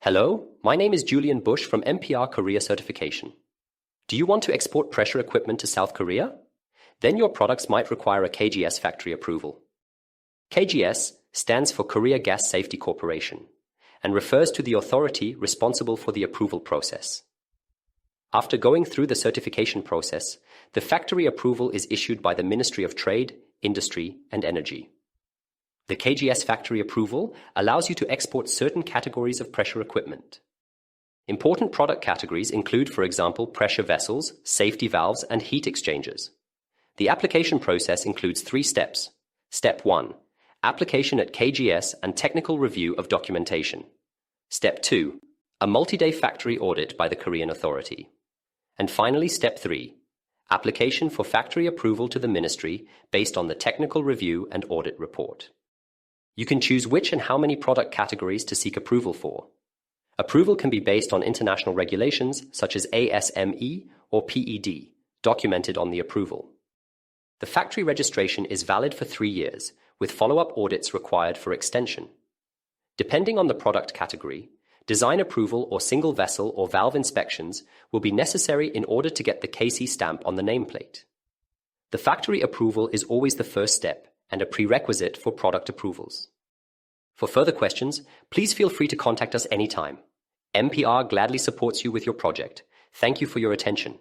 Hello, my name is Julian Bush from MPR Korea Certification. Do you want to export pressure equipment to South Korea? Then your products might require a KGS factory approval. KGS stands for Korea Gas Safety Corporation and refers to the authority responsible for the approval process. After going through the certification process, the factory approval is issued by the Ministry of Trade, Industry, and Energy. The KGS factory approval allows you to export certain categories of pressure equipment. Important product categories include, for example, pressure vessels, safety valves, and heat exchangers. The application process includes 3 steps. Step 1. Application at KGS and technical review of documentation. Step 2. A multi-day factory audit by the Korean authority. And finally, Step 3. Application for factory approval to the ministry based on the technical review and audit report. You can choose which and how many product categories to seek approval for. Approval can be based on international regulations such as ASME or PED, documented on the approval. The factory registration is valid for 3 years, with follow-up audits required for extension. Depending on the product category, design approval or single vessel or valve inspections will be necessary in order to get the KC stamp on the nameplate. The factory approval is always the first step and a prerequisite for product approvals. For further questions, please feel free to contact us anytime. MPR gladly supports you with your project. Thank you for your attention.